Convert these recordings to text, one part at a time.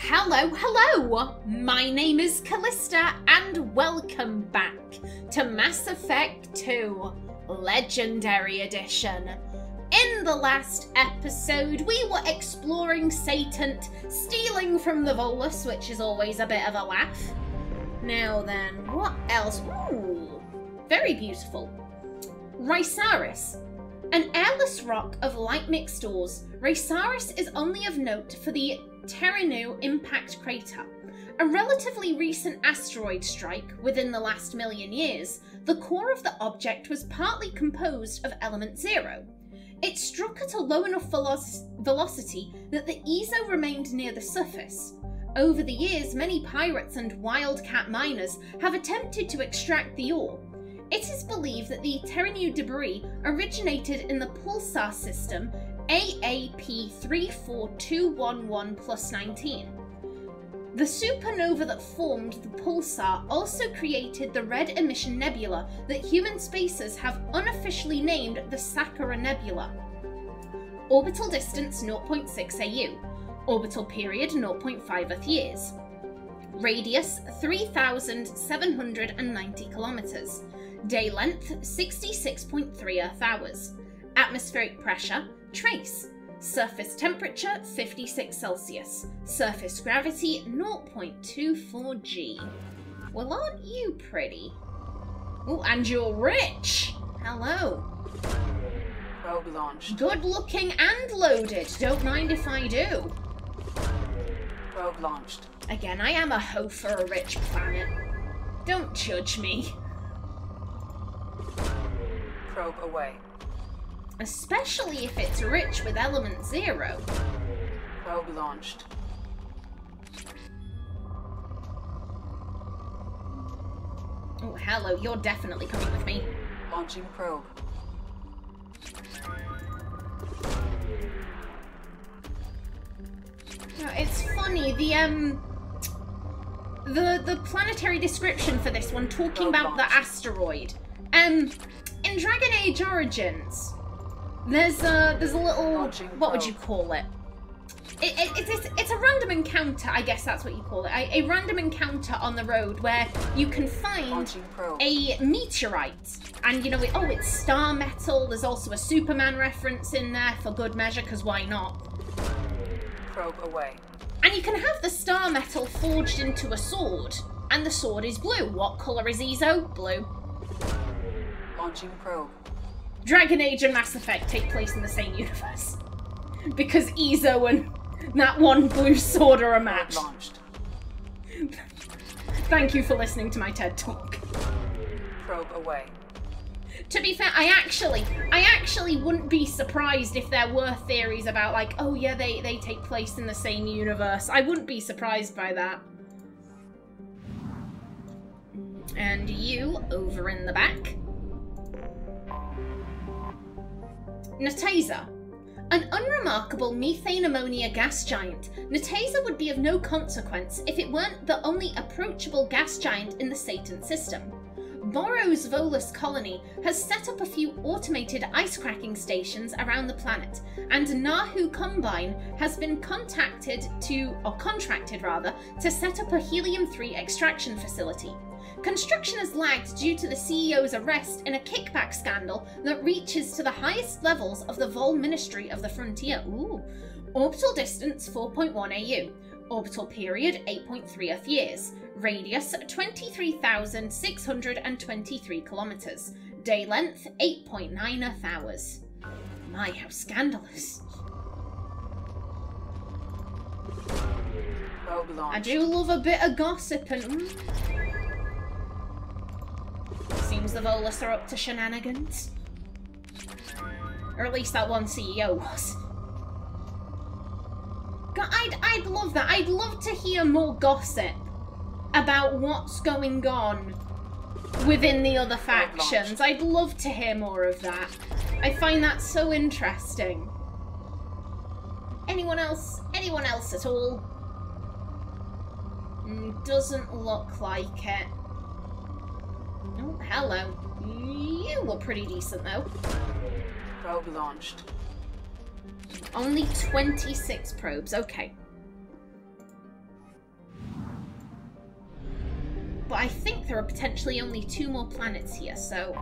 Hello! My name is Callista and welcome back to Mass Effect 2 Legendary Edition. In the last episode, we were exploring Satent, stealing from the Volus, which is always a bit of a laugh. Now then, what else? Ooh, very beautiful. Rhysaris. An airless rock of light-mixed ores, Rhysaris is only of note for the Terranu impact crater. A relatively recent asteroid strike within the last million years, the core of the object was partly composed of element 0. It struck at a low enough velocity that the ESO remained near the surface. Over the years, many pirates and wildcat miners have attempted to extract the ore. It is believed that the Terranu debris originated in the pulsar system AAP 34211+19. The supernova that formed the pulsar also created the red emission nebula that human spacers have unofficially named the Sakura Nebula. Orbital distance 0.6 AU. Orbital period 0.5 Earth years. Radius 3,790 kilometers. Day length 66.3 Earth hours. Atmospheric pressure trace. Surface temperature 56 Celsius. Surface gravity 0.24 G. Well, aren't you pretty? Oh, and you're rich. Hello. Probe launched. Good looking and loaded. Don't mind if I do. Probe launched. Again, I am a hoe for a rich planet. Don't judge me. Probe away. Especially if it's rich with element 0. Probe launched. Oh, hello, you're definitely coming with me. Launching probe. No, it's funny, the planetary description for this one, talking about the asteroid. In Dragon Age Origins, there's a little, what would you call it? It's a random encounter, I guess that's what you call it. A random encounter on the road where you can find a meteorite. And you know, it's star metal. There's also a Superman reference in there for good measure, because why not? Probe away. And you can have the star metal forged into a sword. And the sword is blue. What colour is ESO? Blue. Launching probe. Dragon Age and Mass Effect take place in the same universe. Because ESO and that one blue sword are a match. Launched. Thank you for listening to my TED Talk. Probe away. To be fair, I actually wouldn't be surprised if there were theories about, like, oh yeah, they take place in the same universe. I wouldn't be surprised by that. And you, over in the back. Neteza. An unremarkable methane ammonia gas giant, Neteza would be of no consequence if it weren't the only approachable gas giant in the Satent system. Boros Volus colony has set up a few automated ice-cracking stations around the planet, and Nahu Combine has been contracted to set up a helium-3 extraction facility. Construction has lagged due to the CEO's arrest in a kickback scandal that reaches to the highest levels of the Vol Ministry of the Frontier. Ooh. Orbital distance 4.1 AU. Orbital period 8.3 Earth years. Radius 23,623 kilometers. Day length 8.9 Earth hours. My, how scandalous. I do love a bit of gossip and... Seems the Volus are up to shenanigans. Or at least that one CEO was. God, I'd love that. I'd love to hear more gossip about what's going on within the other factions. I'd love to hear more of that. I find that so interesting. Anyone else? Anyone else at all? Doesn't look like it. Oh, hello. You were pretty decent, though. Probe launched. Only 26 probes, okay. but I think there are potentially only 2 more planets here, so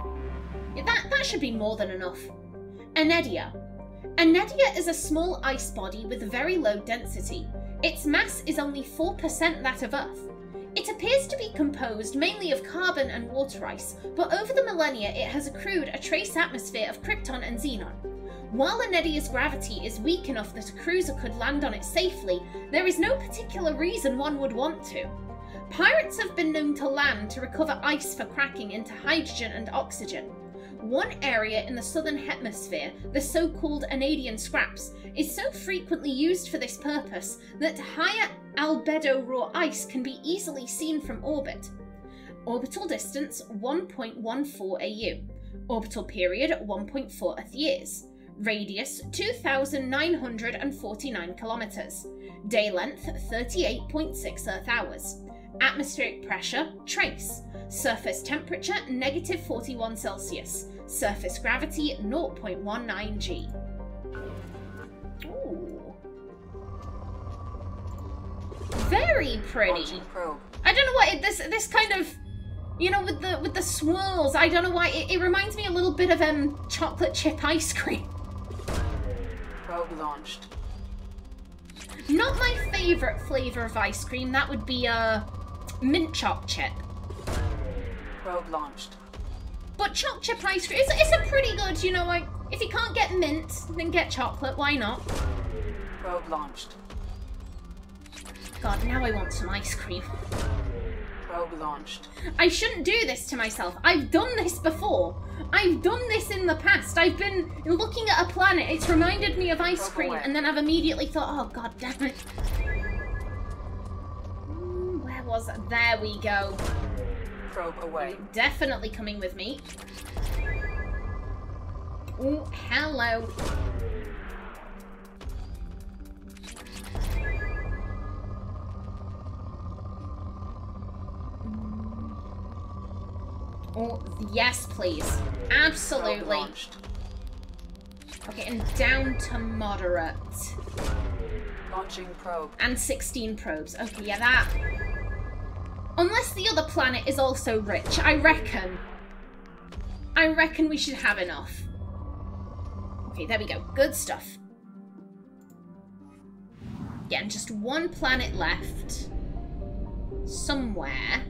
yeah, that should be more than enough. Anedia. Anedia is a small ice body with very low density. Its mass is only 4% that of Earth. It appears to be composed mainly of carbon and water ice, but over the millennia it has accrued a trace atmosphere of krypton and xenon. While Anedia's gravity is weak enough that a cruiser could land on it safely, there is no particular reason one would want to. Pirates have been known to land to recover ice for cracking into hydrogen and oxygen. One area in the southern hemisphere, the so-called Anedian scraps, is so frequently used for this purpose that higher albedo raw ice can be easily seen from orbit. Orbital distance 1.14 AU. Orbital period 1.4 Earth years. Radius 2,949 kilometers. Day length 38.6 Earth hours. Atmospheric pressure trace. Surface temperature -41 Celsius. Surface gravity 0.19 G. Ooh. Very pretty. I don't know why this kind of, you know, with the swirls, I don't know why it reminds me a little bit of chocolate chip ice cream. Probe launched. Not my favorite flavor of ice cream. That would be mint choc chip. Probe launched. But choc chip ice cream, it's a pretty good, you know, like, if you can't get mint, then get chocolate, why not? Probe launched. God, now I want some ice cream. Probe launched. I shouldn't do this to myself. I've done this before. I've done this in the past. I've been looking at a planet, it's reminded me of ice cream, and then I've immediately thought, oh, God damn it. Where was it? There we go. Probe away. You're definitely coming with me. Oh, hello. Oh, yes, please. Absolutely. Okay, and down to moderate. Launching probe. And 16 probes. Okay, yeah, that... Unless the other planet is also rich, I reckon we should have enough. Okay, there we go. Good stuff. Yeah, and just 1 planet left. Somewhere.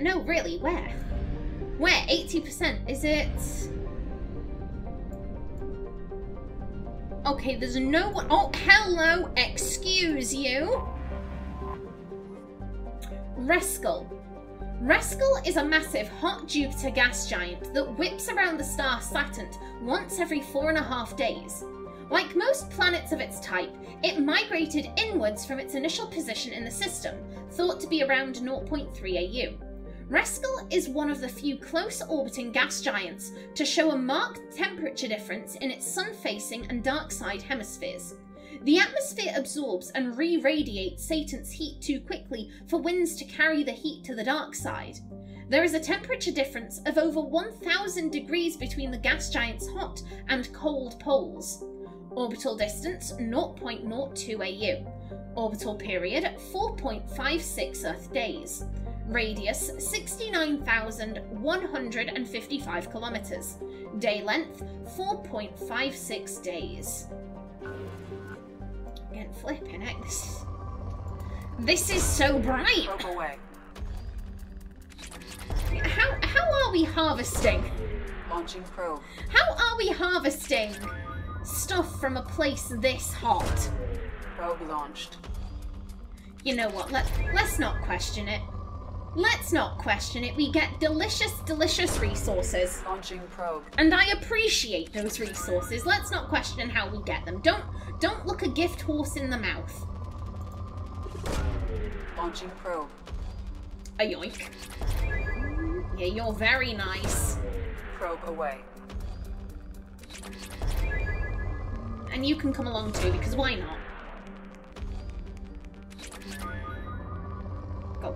No, really, where? Where? 80%, is it? Okay, there's no one. Oh, hello, excuse you. Reskel. Reskel is a massive hot Jupiter gas giant that whips around the star Satent once every 4.5 days. Like most planets of its type, it migrated inwards from its initial position in the system, thought to be around 0.3 AU. Reskel is one of the few close-orbiting gas giants to show a marked temperature difference in its sun-facing and dark-side hemispheres. The atmosphere absorbs and re-radiates Satan's heat too quickly for winds to carry the heat to the dark side. There is a temperature difference of over 1,000 degrees between the gas giant's hot and cold poles. Orbital distance 0.02 AU. Orbital period 4.56 Earth days. Radius 69,155 kilometers. Day length 4.56 days. Again, flipping heck, this is so bright. Away. How are we harvesting? Launching probe. How are we harvesting stuff from a place this hot? Probe launched. You know what? Let's not question it. Let's not question it. We get delicious, delicious resources. Launching probe. And I appreciate those resources. Let's not question how we get them. Don't look a gift horse in the mouth. Launching probe. A yoink. Yeah, you're very nice. Probe away. And you can come along too, because why not? God,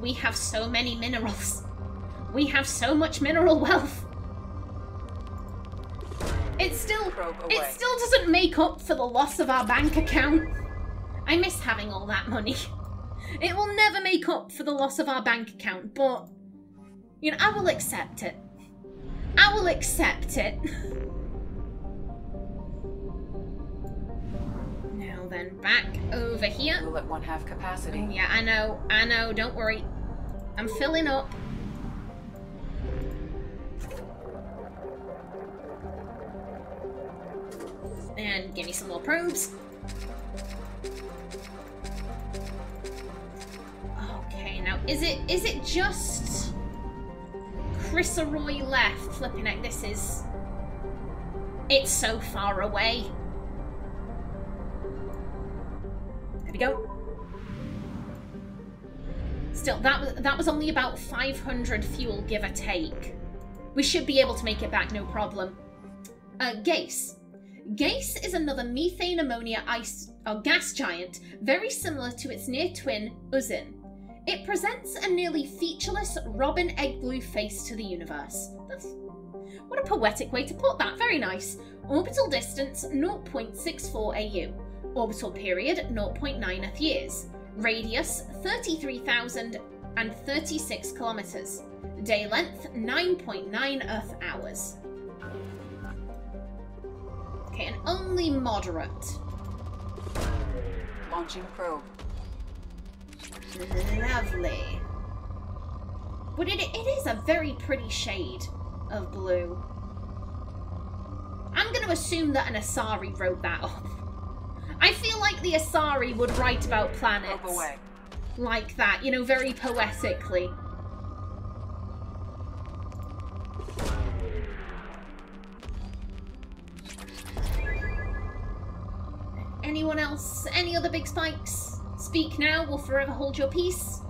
we have so many minerals. We have so much mineral wealth. It still doesn't make up for the loss of our bank account. I miss having all that money. It will never make up for the loss of our bank account, but, you know, I will accept it. I will accept it. Now then, back over here. We'll at 1/2 capacity. Oh, yeah, I know, don't worry. I'm filling up. And give me some more probes. Okay, now is it just Kriseroi left? Flipping heck, it's so far away. There we go. Still, that was only about 500 fuel, give or take. We should be able to make it back, no problem. Gase. Gase is another methane ammonia ice or gas giant, very similar to its near twin, Uzin. It presents a nearly featureless robin egg blue face to the universe. What a poetic way to put that, very nice. Orbital distance 0.64 AU. Orbital period 0.9 Earth years. Radius 33,036 kilometers. Day length 9.9 Earth hours. Okay, and only moderate. Launching probe. Lovely. But it is a very pretty shade of blue. I'm going to assume that an Asari wrote that up. I feel like the Asari would write about planets like that, you know, very poetically. Anyone else? Any other big spikes? Speak now, will forever hold your peace.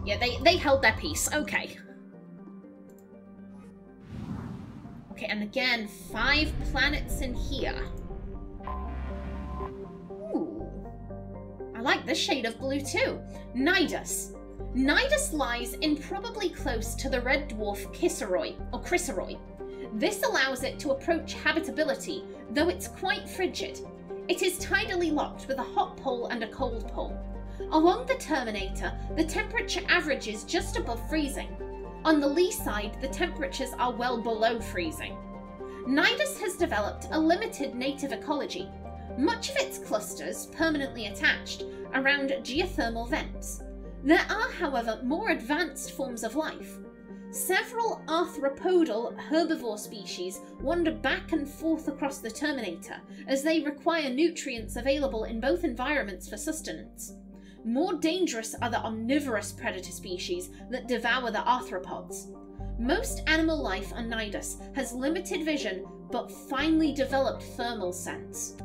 Yeah, they held their peace. Okay. Okay, and again, 5 planets in here. Ooh. I like this shade of blue too. Nidus. Nidus lies improbably close to the red dwarf Kriseroi. This allows it to approach habitability, though it's quite frigid. It is tidally locked with a hot pole and a cold pole. Along the Terminator, the temperature averages just above freezing. On the lee side, the temperatures are well below freezing. Nidus has developed a limited native ecology, much of its clusters permanently attached around geothermal vents. There are, however, more advanced forms of life. Several arthropodal herbivore species wander back and forth across the Terminator as they require nutrients available in both environments for sustenance. More dangerous are the omnivorous predator species that devour the arthropods. Most animal life on Nidus has limited vision but finely developed thermal sense.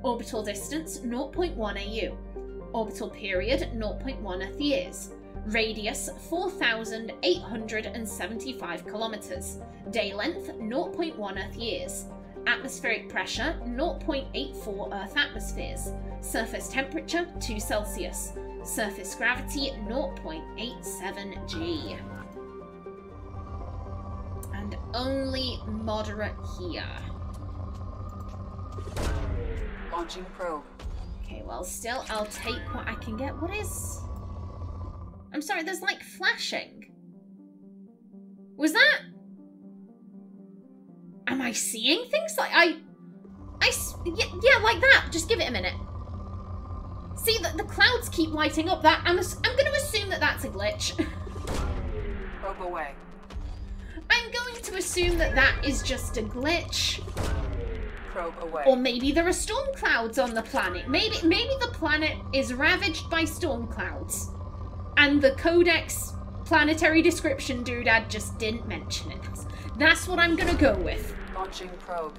Orbital distance 0.1 AU. Orbital period 0.1 Earth years. Radius 4,875 kilometers. Day length 0.1 Earth years. Atmospheric pressure 0.84 Earth atmospheres. Surface temperature 2 Celsius. Surface gravity 0.87 G. And only moderate here. Launching probe. Okay, well, still, I'll take what I can get. What is... I'm sorry, there's like flashing. Was that... Am I seeing things? Like, yeah, like that. Just give it a minute. See, the clouds keep lighting up. That I'm going to assume that that's a glitch. Probe away. I'm going to assume that that is just a glitch. Probe away. Or maybe there are storm clouds on the planet. Maybe the planet is ravaged by storm clouds. And the Codex planetary description doodad just didn't mention it. That's what I'm gonna go with. Launching probe.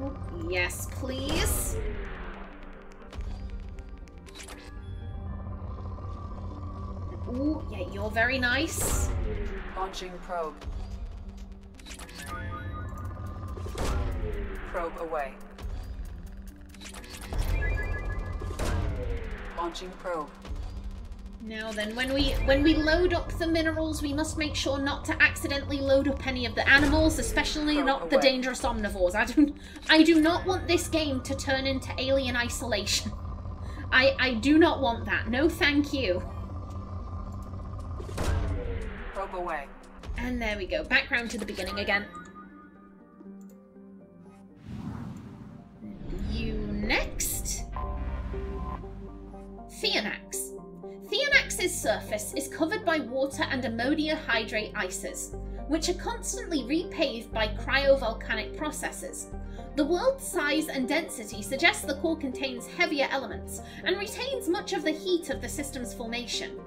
Oh, yes, please. Ooh, yeah, you're very nice. Launching probe. Probe away. Launching probe. Now then, when we load up the minerals, we must make sure not to accidentally load up any of the animals, especially not the dangerous omnivores. I do not want this game to turn into Alien Isolation. I do not want that. No, thank you. Probe away. And there we go. Back round to the beginning again. You next. Theonax. Theonax's surface is covered by water and ammonia hydrate ices, which are constantly repaved by cryovolcanic processes. The world's size and density suggests the core contains heavier elements and retains much of the heat of the system's formation.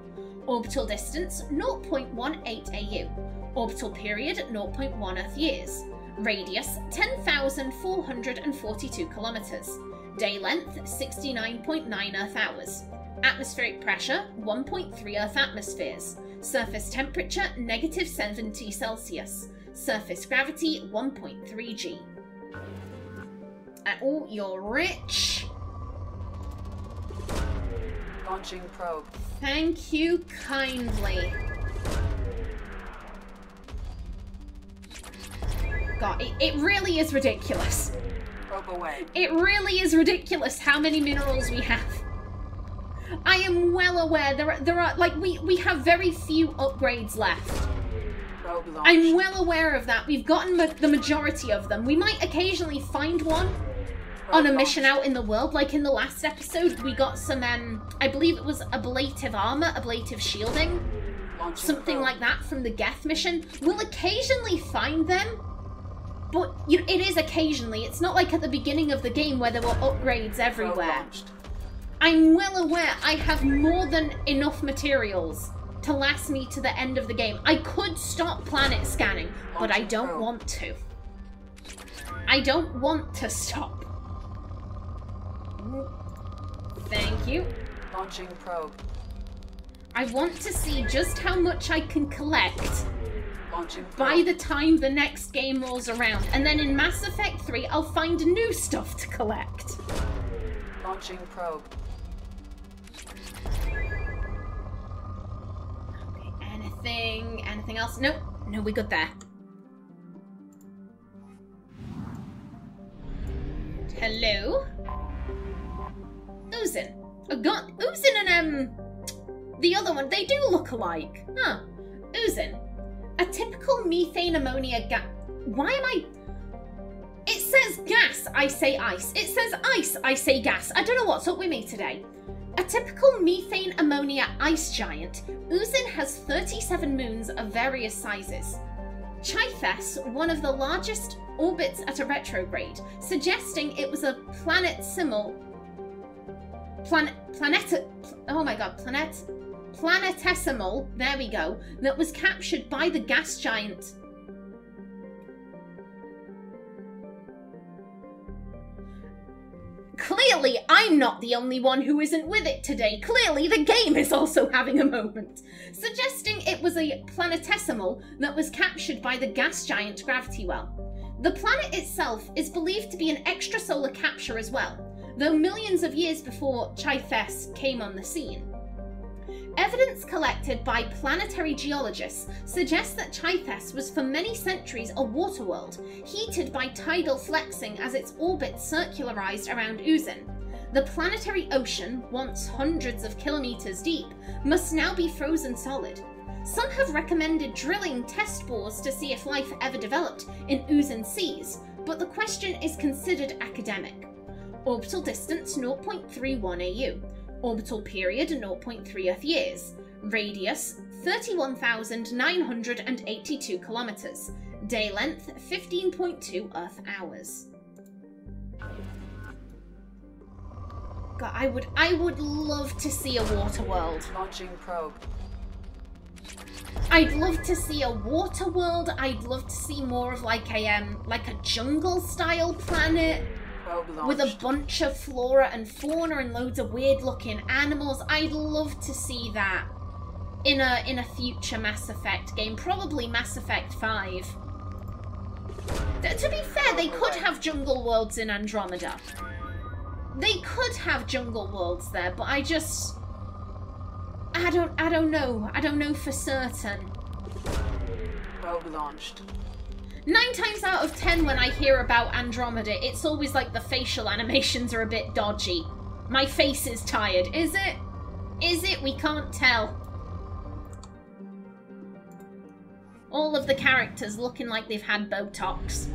Orbital distance 0.18 AU. Orbital period 0.1 Earth years. Radius 10,442 kilometers. Day length 69.9 Earth hours. Atmospheric pressure 1.3 Earth atmospheres. Surface temperature -70 Celsius. Surface gravity 1.3 G. Oh, you're rich. Launching probe. Thank you kindly. God, it really is ridiculous. Probe away. It really is ridiculous how many minerals we have. I am well aware there are like we have very few upgrades left. Probe launched. I'm well aware of that. We've gotten the majority of them. We might occasionally find one on a mission out in the world, like in the last episode we got some I believe it was ablative armor, ablative shielding, something like that from the Geth mission. We'll occasionally find them, but it is occasionally. It's not like at the beginning of the game where there were upgrades everywhere. I'm well aware I have more than enough materials to last me to the end of the game. I could stop planet scanning, but I don't want to. I don't want to stop. Thank you. Launching probe. I want to see just how much I can collect Launching probe. by the time the next game rolls around. And then in Mass Effect 3, I'll find new stuff to collect. Launching probe. Okay, anything else? Nope. No, we're good there. Hello? Uzin. Uzin and, the other one, they do look alike. Huh. Uzin. A typical methane ammonia gas. Why am I... It says gas, I say ice. It says ice, I say gas. I don't know what's up with me today. A typical methane ammonia ice giant, Uzin has 37 moons of various sizes. Chythes, one of the largest, orbits at a retrograde, suggesting it was a planetesimal planetesimal, there we go, that was captured by the gas giant. Clearly, I'm not the only one who isn't with it today. Clearly, the game is also having a moment. Suggesting it was a planetesimal that was captured by the gas giant gravity well. The planet itself is believed to be an extrasolar capture as well, though millions of years before Chythes came on the scene. Evidence collected by planetary geologists suggests that Chythes was for many centuries a water world, heated by tidal flexing as its orbit circularized around Uzin. The planetary ocean, once hundreds of kilometers deep, must now be frozen solid. Some have recommended drilling test bores to see if life ever developed in Uzin seas, but the question is considered academic. Orbital distance 0.31 AU. Orbital period 0.3 Earth years. Radius 31,982 kilometers. Day length 15.2 Earth hours. God, I would love to see a water world. Launching probe. I'd love to see a water world. I'd love to see more of like a jungle style planet. With a bunch of flora and fauna and loads of weird looking animals. I'd love to see that in a future Mass Effect game, probably Mass Effect 5. To be fair, they could have jungle worlds in Andromeda. They could have jungle worlds there, but I I don't know. I don't know for certain. Probe launched. 9 times out of 10 when I hear about Andromeda, it's always like the facial animations are a bit dodgy. My face is tired. Is it? Is it? We can't tell. All of the characters looking like they've had Botox.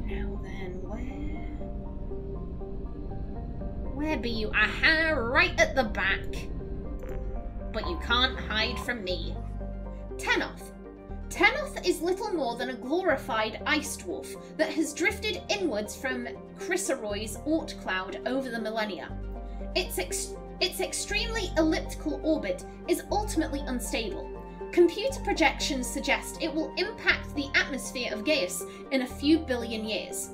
Now then, where be you? Aha, right at the back. But you can't hide from me. Tenoth. Tenoth is little more than a glorified ice dwarf that has drifted inwards from Kriseroi's Oort cloud over the millennia. Its extremely elliptical orbit is ultimately unstable. Computer projections suggest it will impact the atmosphere of Garrus in a few billion years.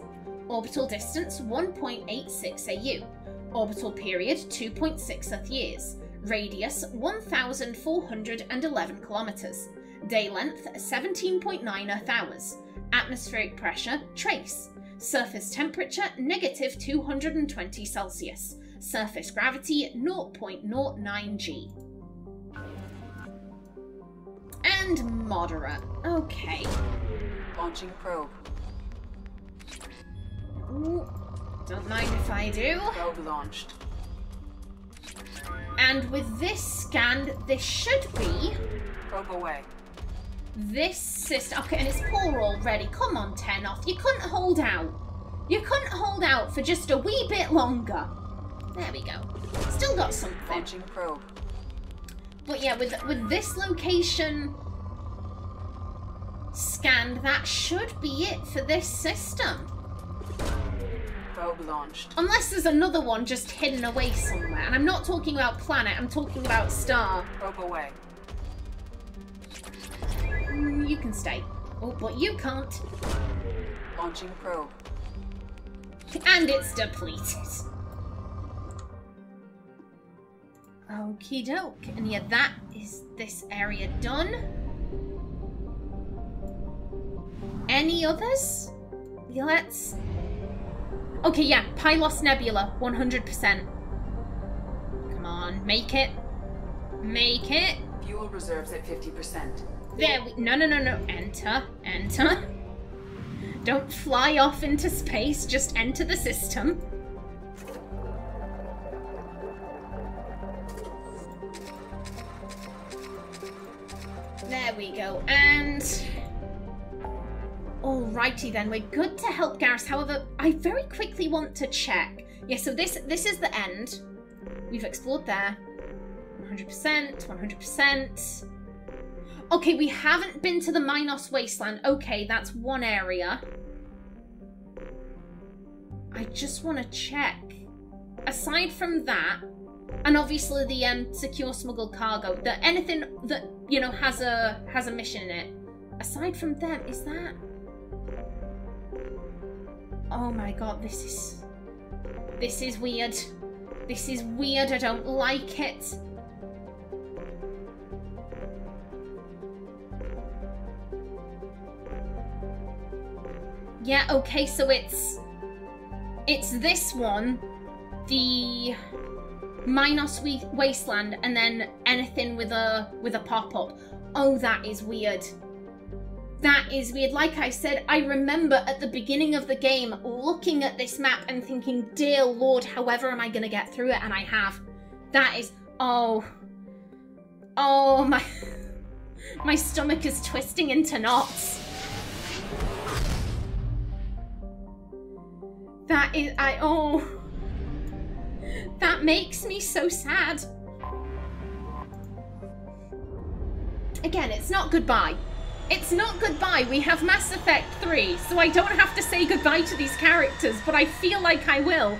Orbital distance 1.86 AU. Orbital period 2.6 Earth years. Radius 1,411 kilometers. Day length 17.9 Earth hours. Atmospheric pressure trace. Surface temperature -220 Celsius. Surface gravity 0.09 G. And moderate. Okay. Launching probe. Ooh, don't mind if I do. Probe launched. And with this scan, this should be... Probe away. This system... Okay, and it's poor already. Come on, Tenoth. You couldn't hold out. You couldn't hold out for just a wee bit longer. There we go. Still got something. Launching probe. But yeah, with this location scanned, that should be it for this system. Probe launched. Unless there's another one just hidden away somewhere. And I'm not talking about planet, I'm talking about star. Probe away. You can stay. Oh, but you can't. Launching probe. And it's depleted. Okie doke. And yeah, that is this area done. Any others? Yeah, let's... Okay, yeah, Pylos Nebula, 100%. Come on, make it. Make it. Fuel reserves at 50%. There we... No. Enter. Enter. Don't fly off into space, just enter the system. There we go, and... Alrighty then, we're good to help Garrus. However, I very quickly want to check. Yeah, so this is the end. We've explored there. 100%, 100%. Okay, we haven't been to the Minos Wasteland. Okay, that's one area. I just want to check. Aside from that, and obviously the secure smuggled cargo, that anything that, you know, has a mission in it. Aside from them, is that... Oh my god, this is weird. This is weird, I don't like it. Yeah, okay, so it's this one, the Minos Wasteland, and then anything with a pop-up. Oh, that is weird. That is weird. Like I said, I remember at the beginning of the game looking at this map and thinking, dear Lord, however am I going to get through it? And I have. That is... Oh, my stomach is twisting into knots. That is... Oh. That makes me so sad. Again, it's not goodbye. It's not goodbye. We have Mass Effect 3, so I don't have to say goodbye to these characters, but I feel like I will.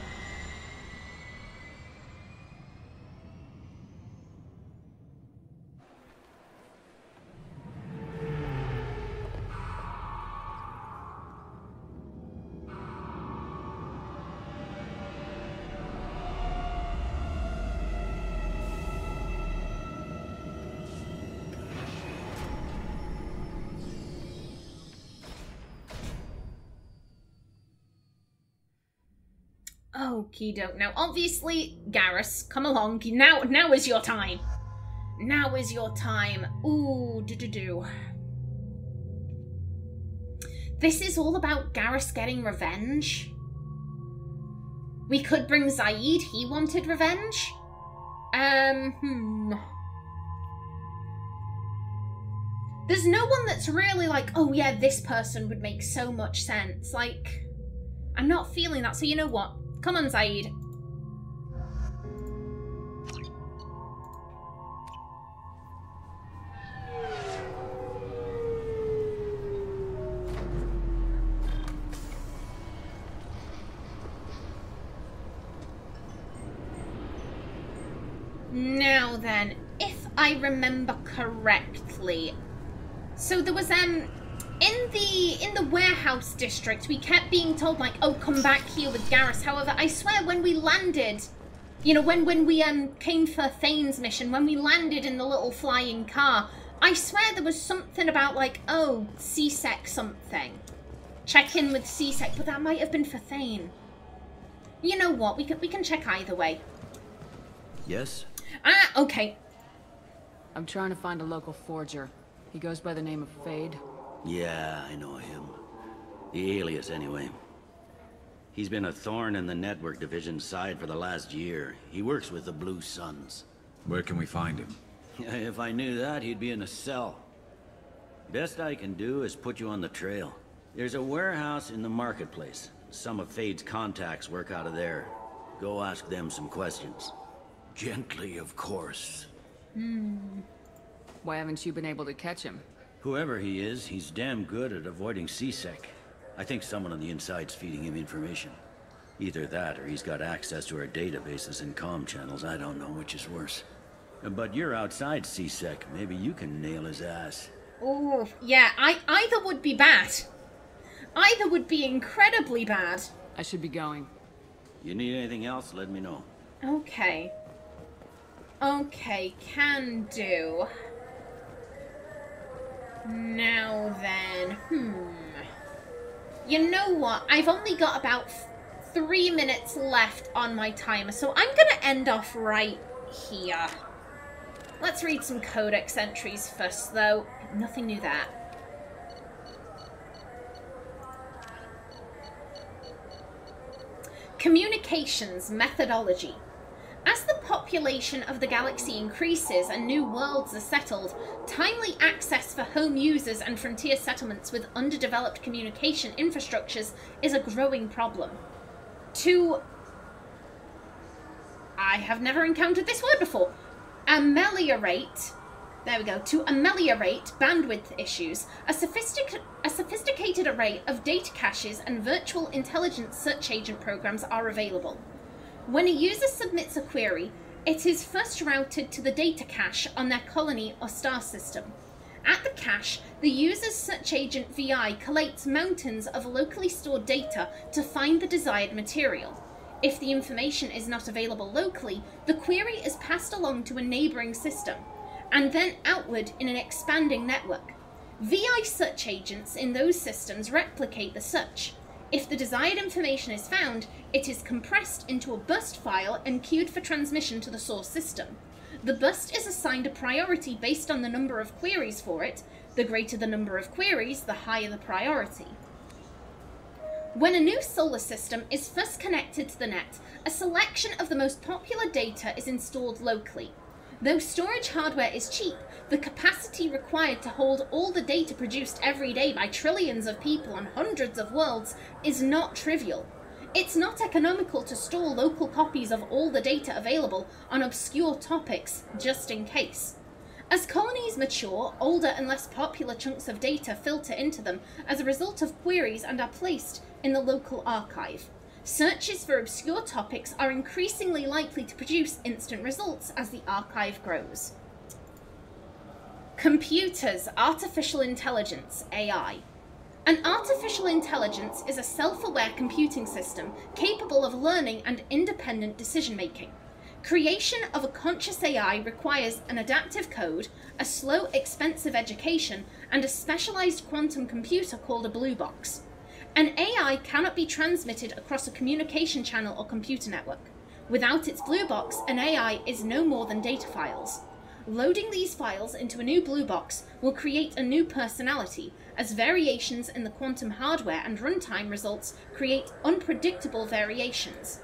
Okie doke. Now, obviously, Garrus, come along. Now is your time. Now is your time. Ooh, do-do-do. This is all about Garrus getting revenge. We could bring Zaid. He wanted revenge. There's no one that's really like, oh yeah, this person would make so much sense. Like, I'm not feeling that. So you know what? Come on, Zaid. Now then, if I remember correctly, so there was in the warehouse district, we kept being told like, oh, come back here with Garrus. However, I swear when we landed, you know, when we came for Thane's mission, when we landed in the little flying car, I swear there was something about like, oh, CSEC something. Check in with CSEC, but that might have been for Thane. You know what? We can check either way. Yes? Ah, okay. I'm trying to find a local forger. He goes by the name of Fade. Yeah, I know him. The alias, anyway. He's been a thorn in the network division's side for the last year. He works with the Blue Suns. Where can we find him? If I knew that, he'd be in a cell. Best I can do is put you on the trail. There's a warehouse in the marketplace. Some of Fade's contacts work out of there. Go ask them some questions. Gently, of course. Why haven't you been able to catch him? Whoever he is, he's damn good at avoiding CSEC. I think someone on the inside's feeding him information. Either that, or he's got access to our databases and comm channels. I don't know which is worse. But you're outside CSEC. Maybe you can nail his ass. Oh, yeah, either would be bad. Either would be incredibly bad. I should be going. You need anything else, let me know. Okay. Okay, can do. Now then, You know what? I've only got about 3 minutes left on my timer, so I'm gonna end off right here. Let's read some codex entries first, though. Nothing new there. Communications methodology. As the population of the galaxy increases and new worlds are settled, timely access for home users and frontier settlements with underdeveloped communication infrastructures is a growing problem. I have never encountered this word before. Ameliorate bandwidth issues, a sophisticated array of data caches and virtual intelligence search agent programs are available. When a user submits a query, it is first routed to the data cache on their colony or star system. At the cache, the user's search agent VI collates mountains of locally stored data to find the desired material. If the information is not available locally, the query is passed along to a neighboring system, and then outward in an expanding network. VI search agents in those systems replicate the search. If the desired information is found, it is compressed into a bust file and queued for transmission to the source system. The bust is assigned a priority based on the number of queries for it. The greater the number of queries, the higher the priority. When a new solar system is first connected to the net, a selection of the most popular data is installed locally. Though storage hardware is cheap, the capacity required to hold all the data produced every day by trillions of people on hundreds of worlds is not trivial. It's not economical to store local copies of all the data available on obscure topics, just in case. As colonies mature, older and less popular chunks of data filter into them as a result of queries and are placed in the local archive. Searches for obscure topics are increasingly likely to produce instant results as the archive grows. Computers, artificial intelligence, AI. An artificial intelligence is a self-aware computing system capable of learning and independent decision-making. Creation of a conscious AI requires an adaptive code, a slow, expensive education, and a specialized quantum computer called a blue box. An AI cannot be transmitted across a communication channel or computer network. Without its blue box, an AI is no more than data files. Loading these files into a new blue box will create a new personality, as variations in the quantum hardware and runtime results create unpredictable variations.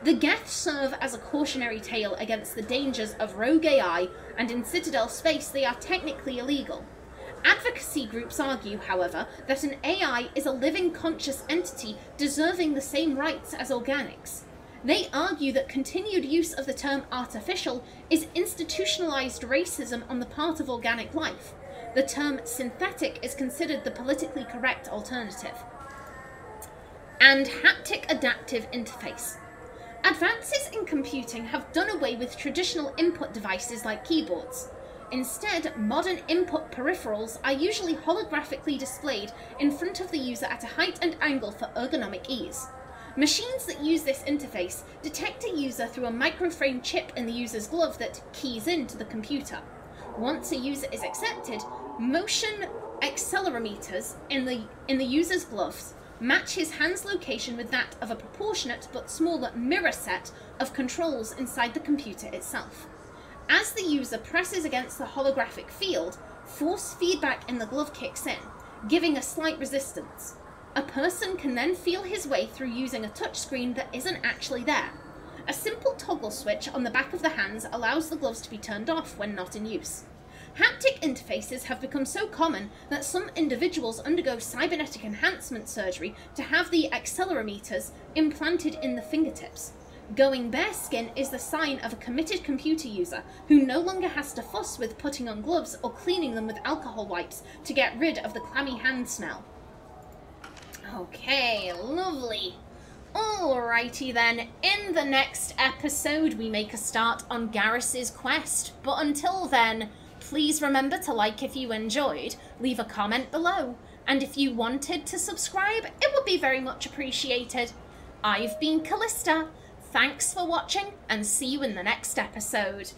The Geth serve as a cautionary tale against the dangers of rogue AI, and in Citadel space they are technically illegal. Advocacy groups argue, however, that an AI is a living conscious entity deserving the same rights as organics. They argue that continued use of the term artificial is institutionalized racism on the part of organic life. The term synthetic is considered the politically correct alternative. And haptic adaptive interface. Advances in computing have done away with traditional input devices like keyboards. Instead, modern input peripherals are usually holographically displayed in front of the user at a height and angle for ergonomic ease. Machines that use this interface detect a user through a microframe chip in the user's glove that keys into the computer. Once a user is accepted, motion accelerometers in the user's gloves match his hand's location with that of a proportionate but smaller mirror set of controls inside the computer itself. As the user presses against the holographic field, force feedback in the glove kicks in, giving a slight resistance. A person can then feel his way through using a touchscreen that isn't actually there. A simple toggle switch on the back of the hands allows the gloves to be turned off when not in use. Haptic interfaces have become so common that some individuals undergo cybernetic enhancement surgery to have the accelerometers implanted in the fingertips. Going bareskin is the sign of a committed computer user who no longer has to fuss with putting on gloves or cleaning them with alcohol wipes to get rid of the clammy hand smell. Okay, lovely. Alrighty then, in the next episode we make a start on Garrus's quest, but until then, please remember to like if you enjoyed, leave a comment below, and if you wanted to subscribe, it would be very much appreciated. I've been Callista, thanks for watching, and see you in the next episode.